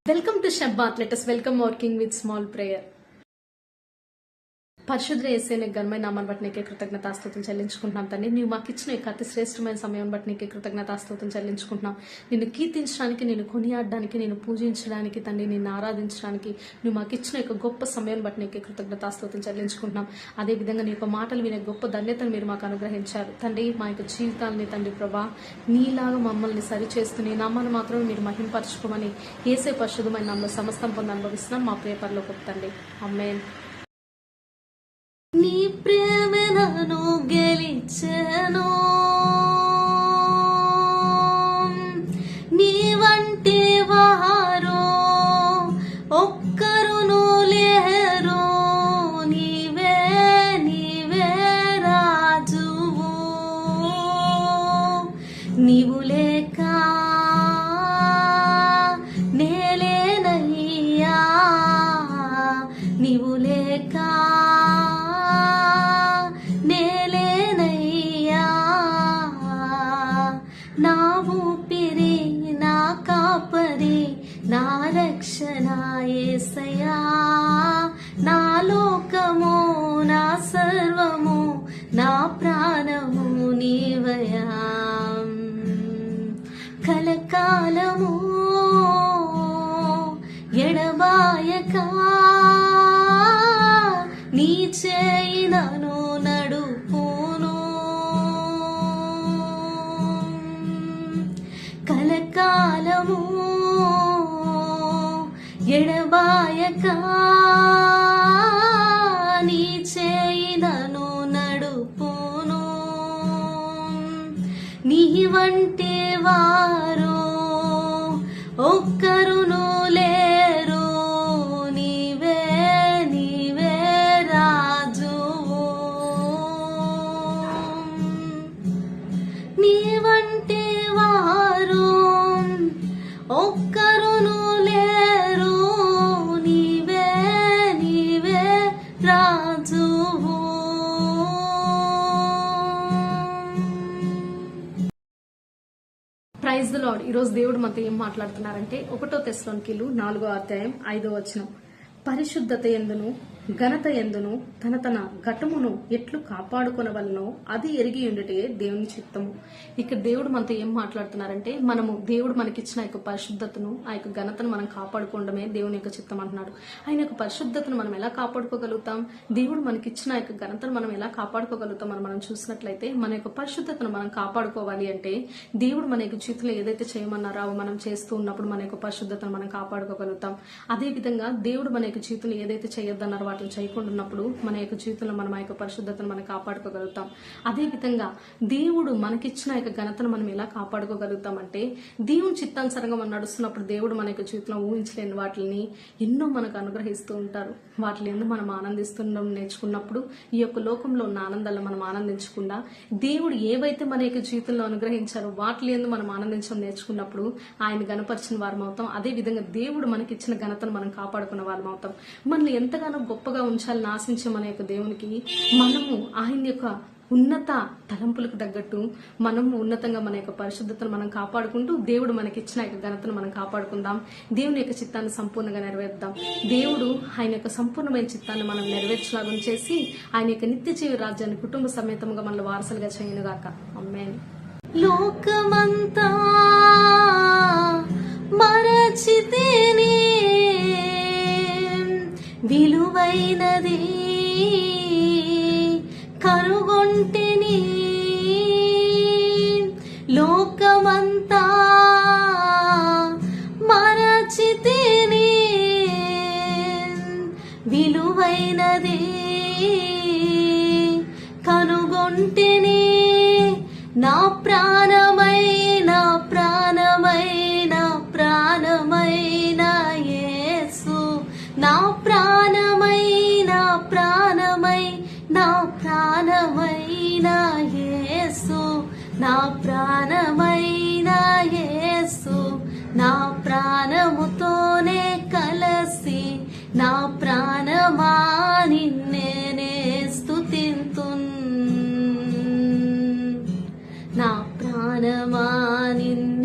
Welcome to Shabbat. Let us welcome our King with small prayer. పరిశుద్ధ యేసయ్య ఘనమైన నామాన్ని బట్టి నీకే కృతజ్ఞతాస్తుతులు చెల్లించుకుంటున్నాం తండ్రి. నీవు మాకు ఇచ్చిన ఈ అతి శ్రేష్టమైన సమయం బట్టి నీకే కృతజ్ఞతాస్తుతులు చెల్లించుకుంటున్నాం. నిన్ను కీర్తించడానికి, నిన్ను కొనియాడడానికి, నిన్ను పూజించడానికి తండ్రి, నిన్ను ఆరాధించడానికి నువ్వు మాకు ఇచ్చిన ఒక గొప్ప సమయం బట్టి నీకే కృతజ్ఞతాస్తుతులు చెల్లించుకుంటున్నాం. అదేవిధంగా నీ యొక్క మాటలు వినే గొప్ప ధన్యతను మీరు మాకు అనుగ్రహించారు తండ్రి. మా యొక్క జీవితాలని తండ్రి ప్రభా నీలాగా మమ్మల్ని సరిచేస్తూ నీ నామాన్ని మాత్రమే మీరు మహింపరచుకోమని యేసయ్య పరిశుద్ధమైన నామములో సమస్తం పొంది అనుభవిస్తున్నాం మా ప్రియ పరలోకపు తండ్రి. ఆమేన్. నీ ప్రేమ నన్ను గెలిచెను, నీ వంటి వారు ఒక్కరును లేరు. నీవే నీవే రాజువు, నీవు లేక నేలేనయ్యా, నీవు లేక నా ఊపిరి, నా కాపరి, నా రక్షణ యేసయ్యా, నా లోకము, నా సర్వము, నా ప్రాణము నీవయ్యా. కలకాలము ఎడబాయక నీ చేయి నన్ను నడుపును. కలకాలము ఎడబాయక నీ చేయి నన్ను నడుపును. నీ వంటి వారు ఒక్కరును లేరు. నీవే నీవే రాజువు, నీ వంటి వారు ఒక్కరును లేరు. నీవే నీవే రాజువు. Praise the Lord. ఈరోజు దేవుడు మనతో ఏం మాట్లాడుతున్నారంటే 1 తెస్సలోనికీయులు 4:5 పరిశుద్ధత యందును ఘనత యందును తన ఘటమును ఎట్లు కాపాడుకొనవలనో అది ఎరిగి ఉండుటే దేవుని చిత్తము. ఇక్కడ దేవుడు మనతో ఏం మాట్లాడుతున్నారంటే మనము దేవుడు మనకిచ్చిన యొక్క పరిశుద్ధతను, ఆ యొక్క ఘనతను మనం కాపాడుకోవడమే దేవుని యొక్క చిత్తం అంటున్నాడు. ఆయన యొక్క పరిశుద్ధతను మనం ఎలా కాపాడుకోగలుగుతాం, దేవుడు మనకిచ్చిన యొక్క ఘనతను మనం ఎలా కాపాడుకోగలుగుతాం అని మనం చూసినట్లయితే మన యొక్క పరిశుద్ధతను మనం కాపాడుకోవాలి అంటే దేవుడు మన యొక్క జీవితంలో ఏదైతే చేయమన్నారో అవి మనం చేస్తూ ఉన్నప్పుడు మన యొక్క పరిశుద్ధతను మనం కాపాడుకోగలుగుతాం. అదే విధంగా దేవుడు మన యొక్క జీవితంలో ఏదైతే చేయొద్దన్నారో వాటిని చేయకుండా ఉన్నప్పుడు మన యొక్క జీవితంలో మనం ఆ యొక్క పరిశుద్ధతను మనం కాపాడుకోగలుగుతాం. అదే విధంగా దేవుడు మనకిచ్చిన యొక్క ఘనతను మనం ఎలా కాపాడుకోగలుగుతాం అంటే దేవుని చిత్తానుసారంగా మనం నడుస్తున్నప్పుడు దేవుడు మన యొక్క జీవితంలో ఊహించలేని వాటిని ఎన్నో మనకు అనుగ్రహిస్తూ ఉంటారు. వాటి ఎందుకు మనం ఆనందిస్తుండడం నేర్చుకున్నప్పుడు ఈ యొక్క లోకంలో ఉన్న ఆనందాలను మనం ఆనందించకుండా దేవుడు ఏవైతే మన యొక్క జీవితంలో అనుగ్రహించారో వాటి ఎందుకు మనం ఆనందించడం నేర్చుకున్నప్పుడు ఆయన గణపరిచిన వారం అవుతాం. అదే విధంగా దేవుడు మనకిచ్చిన ఘనతను మనం కాపాడుకున్న వారం అవుతాం. మనల్ని ఎంతగానో గొప్పగా ఉంచాలని ఆశించే మన యొక్క దేవునికి మనము ఆయన యొక్క ఉన్నత తలంపులకు తగ్గట్టు మనము ఉన్నతంగా మన యొక్క పరిశుద్ధతను మనం కాపాడుకుంటూ దేవుడు మనకిచ్చిన యొక్క ఘనతను మనం కాపాడుకుందాం. దేవుని యొక్క చిత్తాన్ని సంపూర్ణంగా నెరవేర్దాం. దేవుడు ఆయన యొక్క సంపూర్ణమైన చిత్తాన్ని మనం నెరవేర్చలాగా చేసి ఆయన యొక్క నిత్య జీవ రాజ్యాన్ని కుటుంబ సమేతంగా మనల్ని వారసులుగా చేయనుగాక. ఆమేన్. లోకమంతా మరచితేనే విలువైనది కనుగొంటిని. లోకమంతా మరచితేనే విలువైనది కనుగొంటిని. నా ప్రాణమై నా ప్రాణమై నా ప్రాణమైన యేసు, నా ప్రాణమై నా ప్రాణమై నా ప్రాణమైన యేసు, నా ప్రాణమైన యేసు, నా ప్రాణముతోనే కలసి నా ప్రాణమా నిన్నే స్తుతింతున్. నా ప్రాణమా నిన్నే